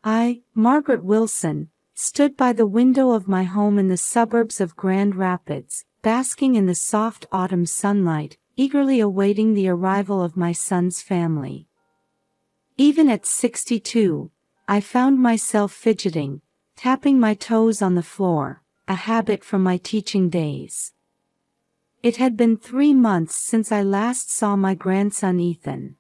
I, Margaret Wilson, stood by the window of my home in the suburbs of Grand Rapids, basking in the soft autumn sunlight, eagerly awaiting the arrival of my son's family. Even at 62, I found myself fidgeting, tapping my toes on the floor, a habit from my teaching days. It had been 3 months since I last saw my grandson Ethan.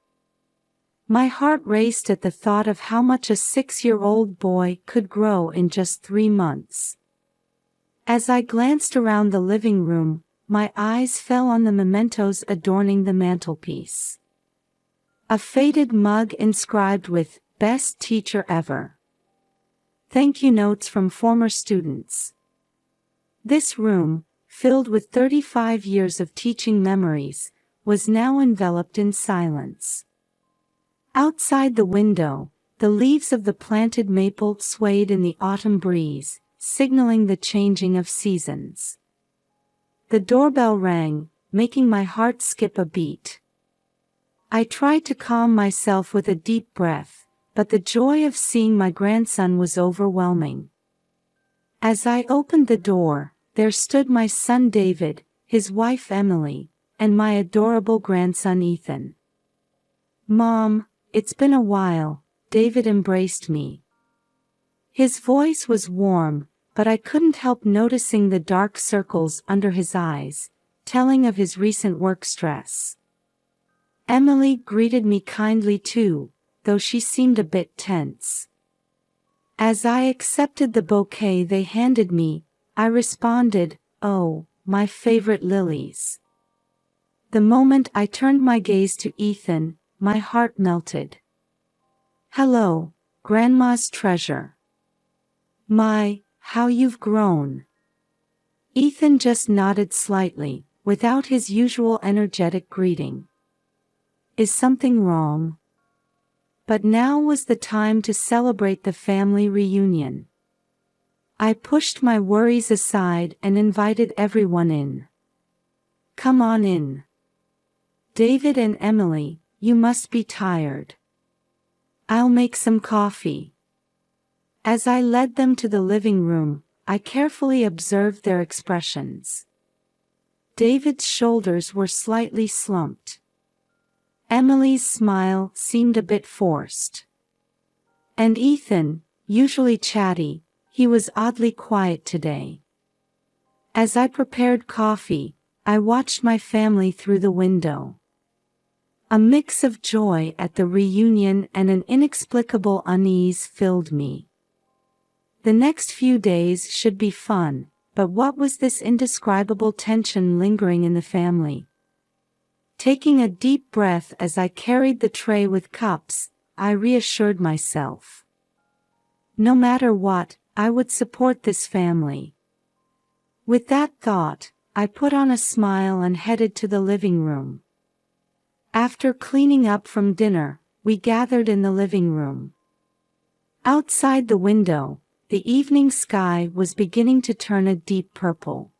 My heart raced at the thought of how much a 6-year-old boy could grow in just 3 months. As I glanced around the living room, my eyes fell on the mementos adorning the mantelpiece. A faded mug inscribed with, "Best Teacher Ever." Thank you notes from former students. This room, filled with 35 years of teaching memories, was now enveloped in silence. Outside the window, the leaves of the planted maple swayed in the autumn breeze, signaling the changing of seasons. The doorbell rang, making my heart skip a beat. I tried to calm myself with a deep breath, but the joy of seeing my grandson was overwhelming. As I opened the door, there stood my son David, his wife Emily, and my adorable grandson Ethan. "Mom, it's been a while," David embraced me. His voice was warm, but I couldn't help noticing the dark circles under his eyes, telling of his recent work stress. Emily greeted me kindly too, though she seemed a bit tense. As I accepted the bouquet they handed me, I responded, "Oh, my favorite lilies." The moment I turned my gaze to Ethan, my heart melted. "Hello, Grandma's treasure. My, how you've grown." Ethan just nodded slightly, without his usual energetic greeting. "Is something wrong?" But now was the time to celebrate the family reunion. I pushed my worries aside and invited everyone in. "Come on in. David and Emily, you must be tired. I'll make some coffee." As I led them to the living room, I carefully observed their expressions. David's shoulders were slightly slumped. Emily's smile seemed a bit forced. And Ethan, usually chatty, he was oddly quiet today. As I prepared coffee, I watched my family through the window. A mix of joy at the reunion and an inexplicable unease filled me. The next few days should be fun, but what was this indescribable tension lingering in the family? Taking a deep breath as I carried the tray with cups, I reassured myself. No matter what, I would support this family. With that thought, I put on a smile and headed to the living room. After cleaning up from dinner, we gathered in the living room. Outside the window, the evening sky was beginning to turn a deep purple.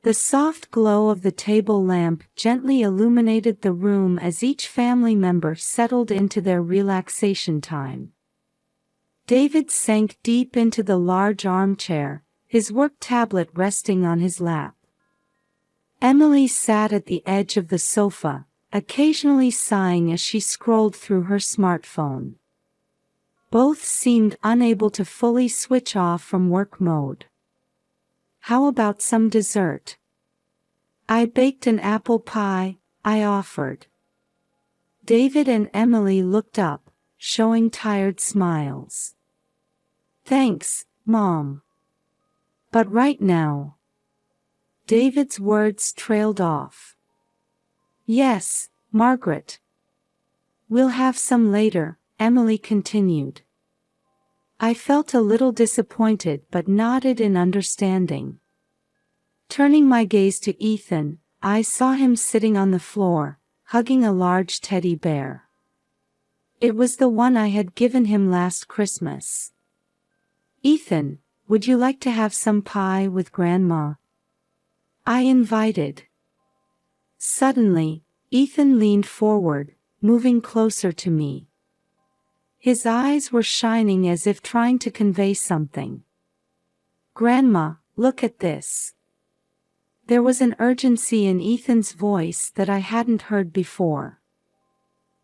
The soft glow of the table lamp gently illuminated the room as each family member settled into their relaxation time. David sank deep into the large armchair, his work tablet resting on his lap. Emily sat at the edge of the sofa, occasionally sighing as she scrolled through her smartphone. Both seemed unable to fully switch off from work mode. "How about some dessert?" "I baked an apple pie," I offered. David and Emily looked up, showing tired smiles. "Thanks, Mom. But right now..." David's words trailed off. "Yes, Margaret. We'll have some later," Emily continued. I felt a little disappointed but nodded in understanding. Turning my gaze to Ethan, I saw him sitting on the floor, hugging a large teddy bear. It was the one I had given him last Christmas. "Ethan, would you like to have some pie with Grandma?" I invited. Suddenly, Ethan leaned forward, moving closer to me. His eyes were shining as if trying to convey something. "Grandma, look at this." There was an urgency in Ethan's voice that I hadn't heard before.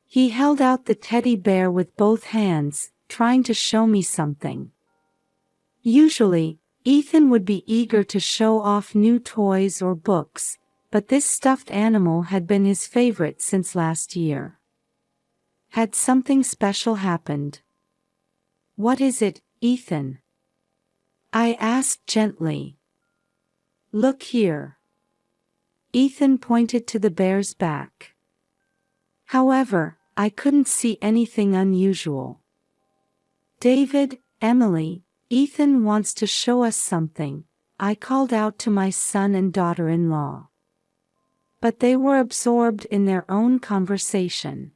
He held out the teddy bear with both hands, trying to show me something. Usually, Ethan would be eager to show off new toys or books, but this stuffed animal had been his favorite since last year. Had something special happened? "What is it, Ethan?" I asked gently. "Look here." Ethan pointed to the bear's back. However, I couldn't see anything unusual. "David, Emily, Ethan wants to show us something," I called out to my son and daughter-in-law. But they were absorbed in their own conversation.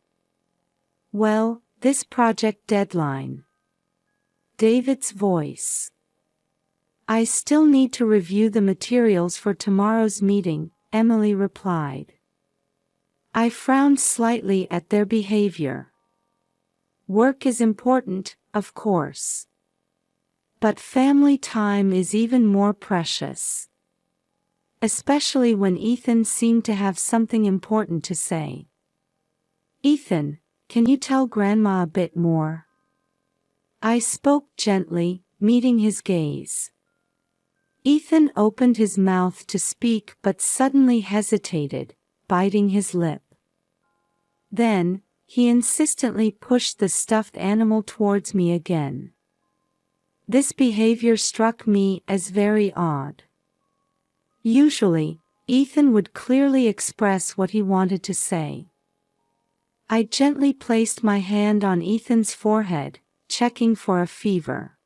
"Well, this project deadline." David's voice. "I still need to review the materials for tomorrow's meeting," Emily replied. I frowned slightly at their behavior. Work is important, of course. But family time is even more precious. Especially when Ethan seemed to have something important to say. "Ethan, can you tell Grandma a bit more?" I spoke gently, meeting his gaze. Ethan opened his mouth to speak but suddenly hesitated, biting his lip. Then, he insistently pushed the stuffed animal towards me again. This behavior struck me as very odd. Usually, Ethan would clearly express what he wanted to say. I gently placed my hand on Ethan's forehead, checking for a fever.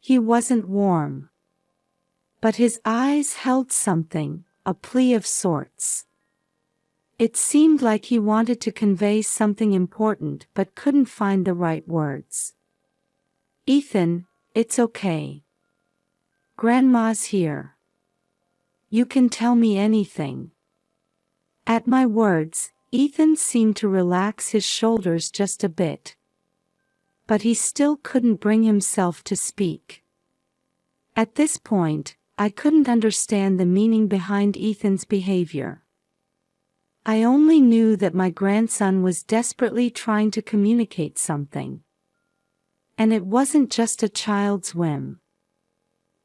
He wasn't warm. But his eyes held something, a plea of sorts. It seemed like he wanted to convey something important but couldn't find the right words. "Ethan, it's okay. Grandma's here. You can tell me anything." At my words, Ethan seemed to relax his shoulders just a bit. But he still couldn't bring himself to speak. At this point, I couldn't understand the meaning behind Ethan's behavior. I only knew that my grandson was desperately trying to communicate something. And it wasn't just a child's whim.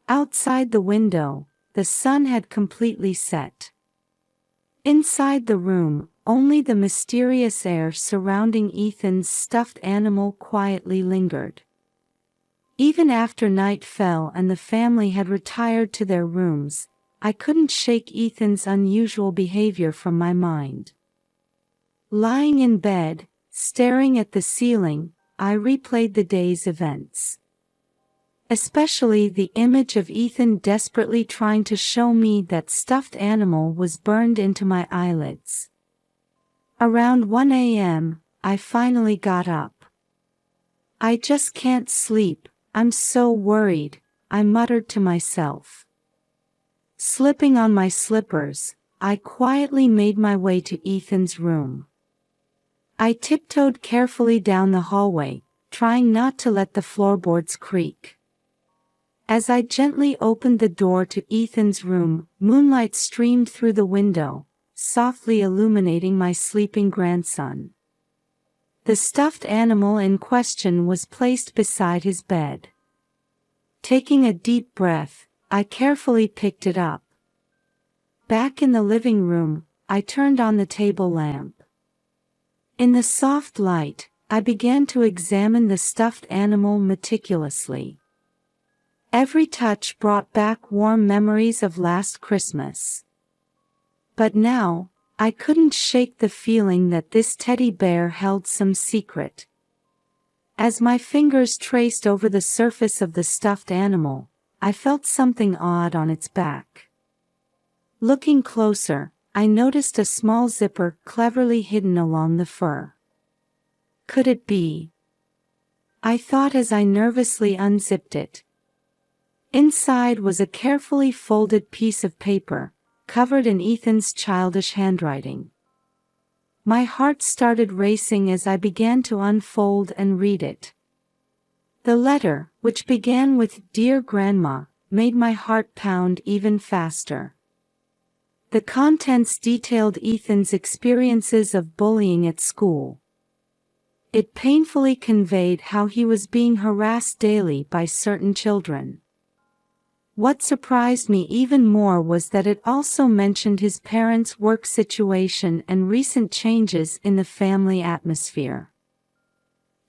Outside the window, the sun had completely set. Inside the room, only the mysterious air surrounding Ethan's stuffed animal quietly lingered. Even after night fell and the family had retired to their rooms, I couldn't shake Ethan's unusual behavior from my mind. Lying in bed, staring at the ceiling, I replayed the day's events. Especially the image of Ethan desperately trying to show me that stuffed animal was burned into my eyelids. Around 1 a.m., I finally got up. "I just can't sleep, I'm so worried," I muttered to myself. Slipping on my slippers, I quietly made my way to Ethan's room. I tiptoed carefully down the hallway, trying not to let the floorboards creak. As I gently opened the door to Ethan's room, moonlight streamed through the window, softly illuminating my sleeping grandson. The stuffed animal in question was placed beside his bed. Taking a deep breath, I carefully picked it up. Back in the living room, I turned on the table lamp. In the soft light, I began to examine the stuffed animal meticulously. Every touch brought back warm memories of last Christmas. But now, I couldn't shake the feeling that this teddy bear held some secret. As my fingers traced over the surface of the stuffed animal, I felt something odd on its back. Looking closer, I noticed a small zipper cleverly hidden along the fur. Could it be? I thought as I nervously unzipped it. Inside was a carefully folded piece of paper, covered in Ethan's childish handwriting. My heart started racing as I began to unfold and read it. The letter, which began with "Dear Grandma," made my heart pound even faster. The contents detailed Ethan's experiences of bullying at school. It painfully conveyed how he was being harassed daily by certain children. What surprised me even more was that it also mentioned his parents' work situation and recent changes in the family atmosphere.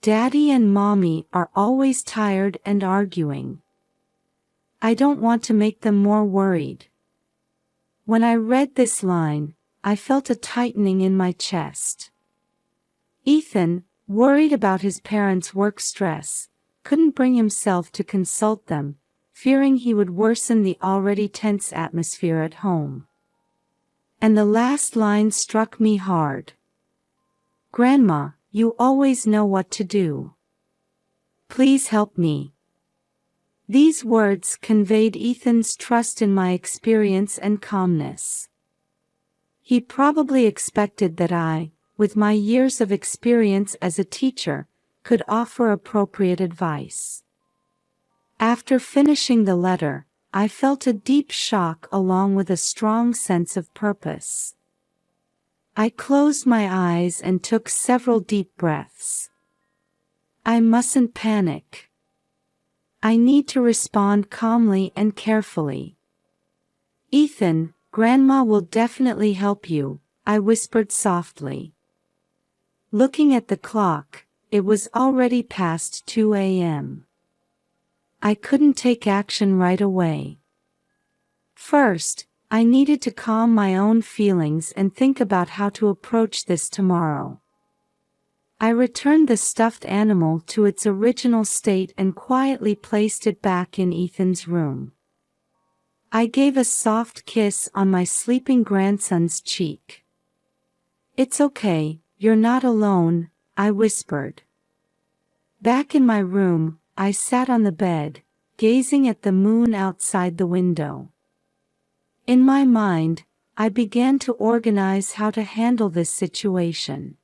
"Daddy and Mommy are always tired and arguing. I don't want to make them more worried." When I read this line, I felt a tightening in my chest. Ethan, worried about his parents' work stress, couldn't bring himself to consult them, fearing he would worsen the already tense atmosphere at home. And the last line struck me hard. "Grandma, you always know what to do. Please help me." These words conveyed Ethan's trust in my experience and calmness. He probably expected that I, with my years of experience as a teacher, could offer appropriate advice. After finishing the letter, I felt a deep shock along with a strong sense of purpose. I closed my eyes and took several deep breaths. I mustn't panic. I need to respond calmly and carefully. "Ethan, Grandma will definitely help you," I whispered softly. Looking at the clock, it was already past 2 a.m. I couldn't take action right away. First, I needed to calm my own feelings and think about how to approach this tomorrow. I returned the stuffed animal to its original state and quietly placed it back in Ethan's room. I gave a soft kiss on my sleeping grandson's cheek. "It's okay, you're not alone," I whispered. Back in my room, I sat on the bed, gazing at the moon outside the window. In my mind, I began to organize how to handle this situation.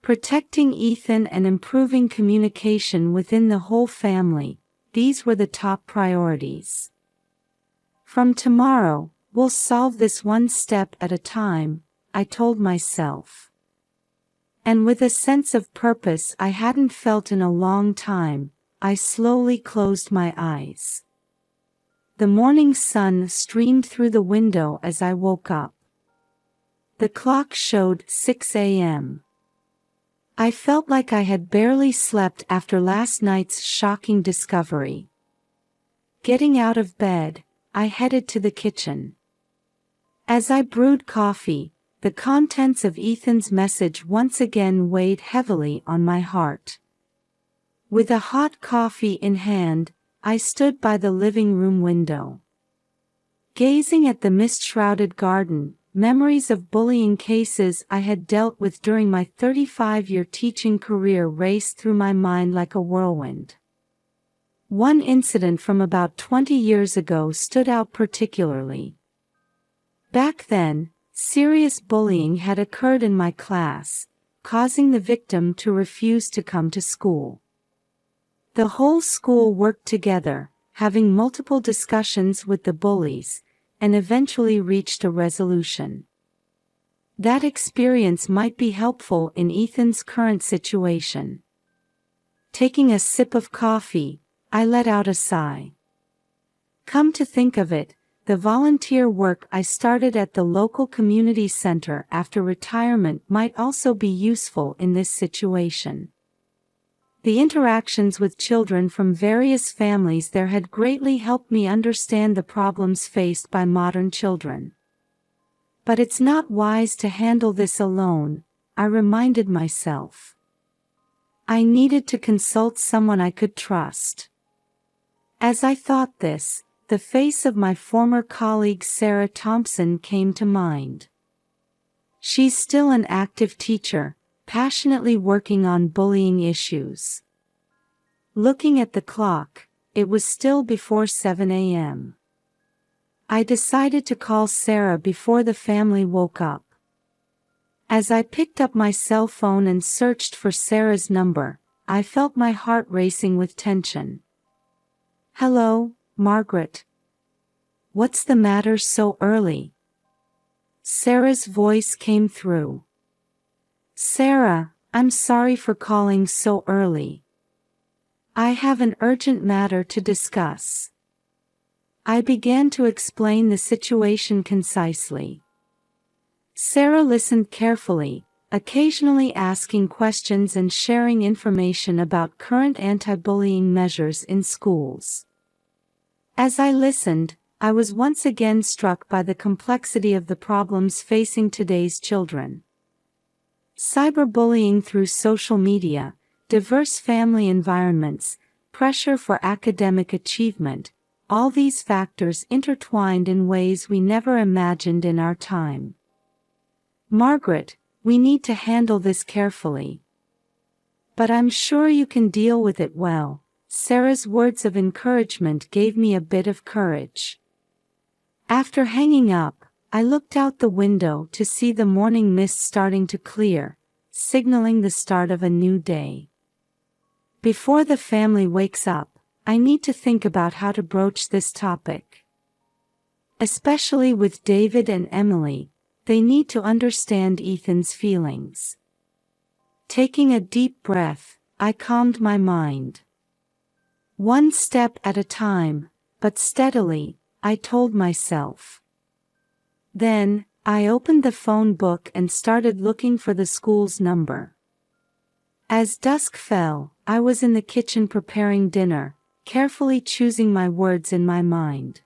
Protecting Ethan and improving communication within the whole family, these were the top priorities. From tomorrow, we'll solve this one step at a time, I told myself. And with a sense of purpose I hadn't felt in a long time, I slowly closed my eyes. The morning sun streamed through the window as I woke up. The clock showed 6 a.m. I felt like I had barely slept after last night's shocking discovery. Getting out of bed, I headed to the kitchen. As I brewed coffee, the contents of Ethan's message once again weighed heavily on my heart. With a hot coffee in hand, I stood by the living room window. Gazing at the mist-shrouded garden, memories of bullying cases I had dealt with during my 35-year teaching career raced through my mind like a whirlwind. One incident from about 20 years ago stood out particularly. Back then, serious bullying had occurred in my class, causing the victim to refuse to come to school. The whole school worked together, having multiple discussions with the bullies, and eventually reached a resolution. That experience might be helpful in Ethan's current situation. Taking a sip of coffee, I let out a sigh. Come to think of it, the volunteer work I started at the local community center after retirement might also be useful in this situation. The interactions with children from various families there had greatly helped me understand the problems faced by modern children. But it's not wise to handle this alone, I reminded myself. I needed to consult someone I could trust. As I thought this, the face of my former colleague Sarah Thompson came to mind. She's still an active teacher, passionately working on bullying issues. Looking at the clock, it was still before 7 a.m. I decided to call Sarah before the family woke up. As I picked up my cell phone and searched for Sarah's number, I felt my heart racing with tension. "Hello, Margaret. What's the matter so early?" Sarah's voice came through. "Sarah, I'm sorry for calling so early. I have an urgent matter to discuss." I began to explain the situation concisely. Sarah listened carefully, occasionally asking questions and sharing information about current anti-bullying measures in schools. As I listened, I was once again struck by the complexity of the problems facing today's children. Cyberbullying through social media, diverse family environments, pressure for academic achievement, all these factors intertwined in ways we never imagined in our time. "Margaret, we need to handle this carefully. But I'm sure you can deal with it well." Sarah's words of encouragement gave me a bit of courage. After hanging up, I looked out the window to see the morning mist starting to clear, signaling the start of a new day. Before the family wakes up, I need to think about how to broach this topic. Especially with David and Emily, they need to understand Ethan's feelings. Taking a deep breath, I calmed my mind. One step at a time, but steadily, I told myself. Then, I opened the phone book and started looking for the school's number. As dusk fell, I was in the kitchen preparing dinner, carefully choosing my words in my mind.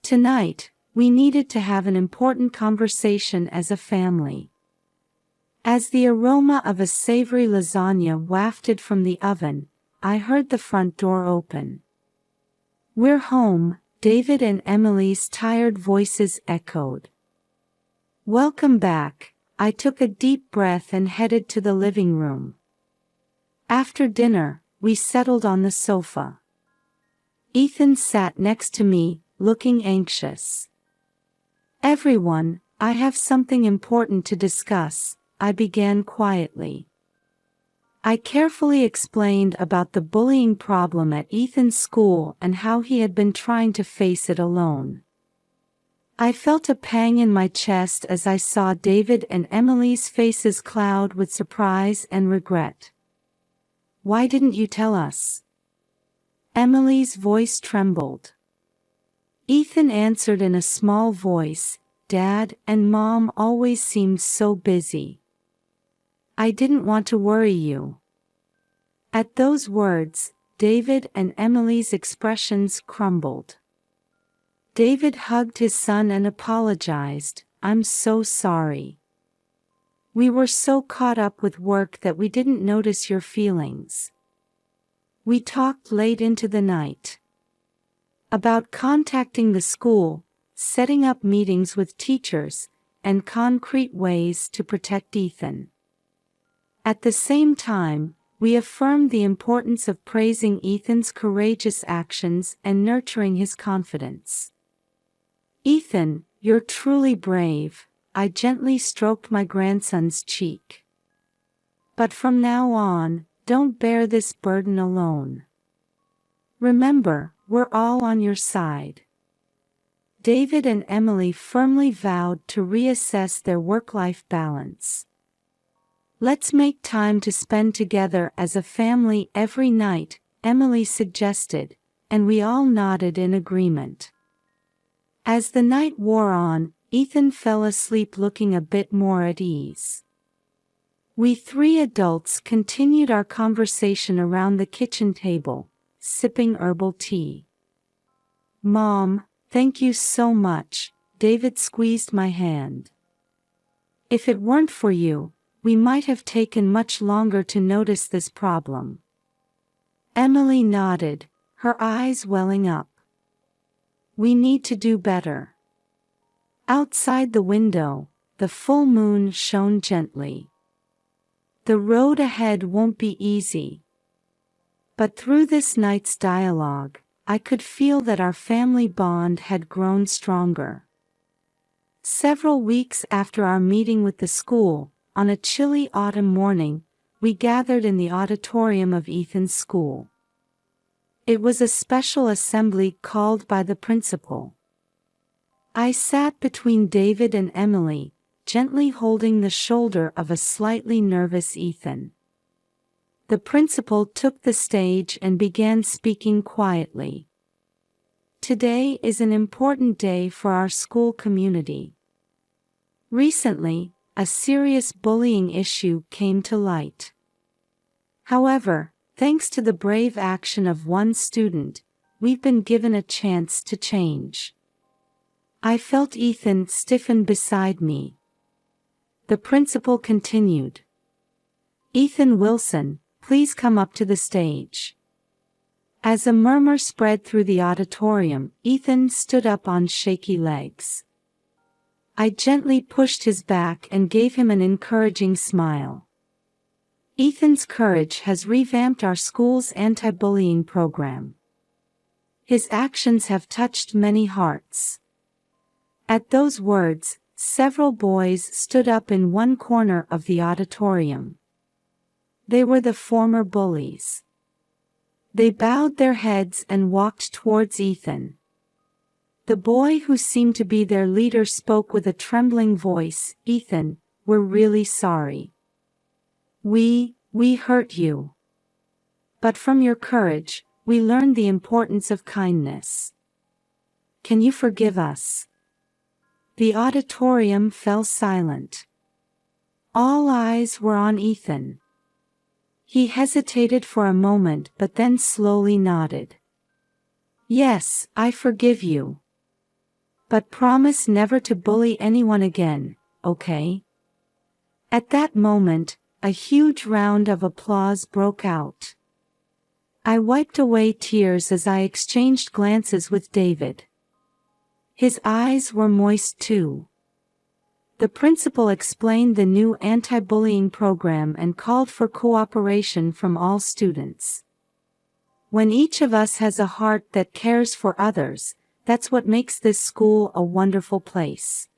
Tonight, we needed to have an important conversation as a family. As the aroma of a savory lasagna wafted from the oven, I heard the front door open. "We're home," David and Emily's tired voices echoed. "Welcome back." I took a deep breath and headed to the living room. After dinner, we settled on the sofa. Ethan sat next to me, looking anxious. "Everyone, I have something important to discuss," I began quietly. I carefully explained about the bullying problem at Ethan's school and how he had been trying to face it alone. I felt a pang in my chest as I saw David and Emily's faces cloud with surprise and regret. "Why didn't you tell us?" Emily's voice trembled. Ethan answered in a small voice, "Dad and Mom always seemed so busy. I didn't want to worry you." At those words, David and Emily's expressions crumbled. David hugged his son and apologized, "I'm so sorry. We were so caught up with work that we didn't notice your feelings." We talked late into the night about contacting the school, setting up meetings with teachers, and concrete ways to protect Ethan. At the same time, we affirmed the importance of praising Ethan's courageous actions and nurturing his confidence. "Ethan, you're truly brave," I gently stroked my grandson's cheek. "But from now on, don't bear this burden alone. Remember, we're all on your side." David and Emily firmly vowed to reassess their work-life balance. "Let's make time to spend together as a family every night," Emily suggested, and we all nodded in agreement. As the night wore on, Ethan fell asleep looking a bit more at ease. We three adults continued our conversation around the kitchen table, sipping herbal tea. "Mom, thank you so much," David squeezed my hand. "If it weren't for you, we might have taken much longer to notice this problem." Emily nodded, her eyes welling up. "We need to do better." Outside the window, the full moon shone gently. The road ahead won't be easy. But through this night's dialogue, I could feel that our family bond had grown stronger. Several weeks after our meeting with the school, on a chilly autumn morning, we gathered in the auditorium of Ethan's school. It was a special assembly called by the principal. I sat between David and Emily, gently holding the shoulder of a slightly nervous Ethan. The principal took the stage and began speaking quietly. Today is an important day for our school community. Recently, a serious bullying issue came to light. However, thanks to the brave action of one student, we've been given a chance to change. I felt Ethan stiffen beside me. The principal continued. Ethan Wilson, please come up to the stage. As a murmur spread through the auditorium, Ethan stood up on shaky legs. I gently pushed his back and gave him an encouraging smile. Ethan's courage has revamped our school's anti-bullying program. His actions have touched many hearts. At those words, several boys stood up in one corner of the auditorium. They were the former bullies. They bowed their heads and walked towards Ethan. The boy who seemed to be their leader spoke with a trembling voice, "Ethan, we're really sorry. We hurt you. But from your courage, we learned the importance of kindness. Can you forgive us?" The auditorium fell silent. All eyes were on Ethan. He hesitated for a moment but then slowly nodded. "Yes, I forgive you. But promise never to bully anyone again, okay?" At that moment, a huge round of applause broke out. I wiped away tears as I exchanged glances with David. His eyes were moist too. The principal explained the new anti-bullying program and called for cooperation from all students. When each of us has a heart that cares for others, that's what makes this school a wonderful place.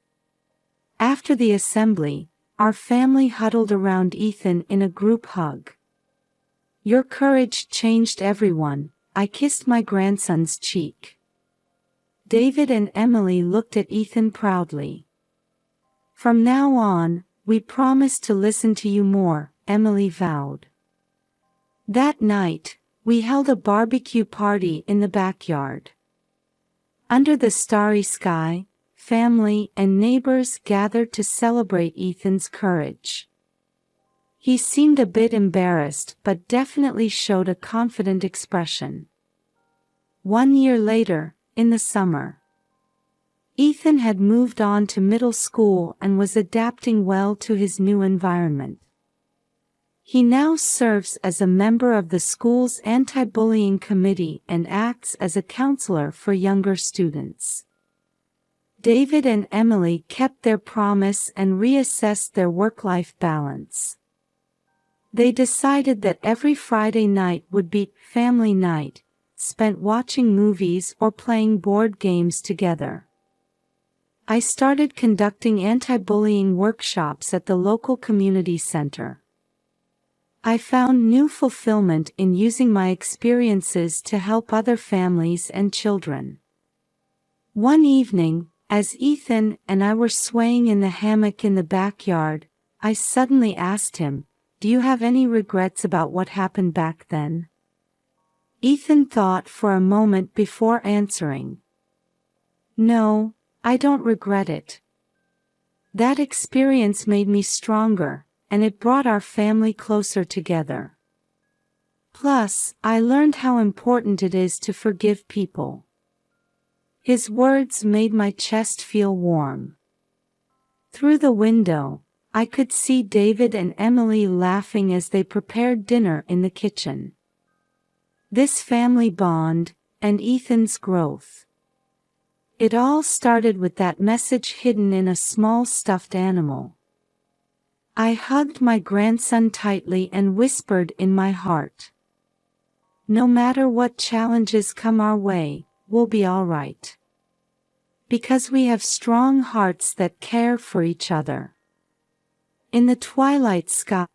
After the assembly, our family huddled around Ethan in a group hug. "Your courage changed everyone," I kissed my grandson's cheek. David and Emily looked at Ethan proudly. "From now on, we promise to listen to you more," Emily vowed. That night, we held a barbecue party in the backyard. Under the starry sky, family and neighbors gathered to celebrate Ethan's courage. He seemed a bit embarrassed but definitely showed a confident expression. 1 year later, in the summer, Ethan had moved on to middle school and was adapting well to his new environment. He now serves as a member of the school's anti-bullying committee and acts as a counselor for younger students. David and Emily kept their promise and reassessed their work-life balance. They decided that every Friday night would be family night, spent watching movies or playing board games together. I started conducting anti-bullying workshops at the local community center. I found new fulfillment in using my experiences to help other families and children. One evening, as Ethan and I were swaying in the hammock in the backyard, I suddenly asked him, "Do you have any regrets about what happened back then?" Ethan thought for a moment before answering. "No, I don't regret it. That experience made me stronger, and it brought our family closer together. Plus, I learned how important it is to forgive people." His words made my chest feel warm. Through the window, I could see David and Emily laughing as they prepared dinner in the kitchen. This family bond, and Ethan's growth. It all started with that message hidden in a small stuffed animal. I hugged my grandson tightly and whispered in my heart, "No matter what challenges come our way, we'll be all right." because we have strong hearts that care for each other. In the twilight sky,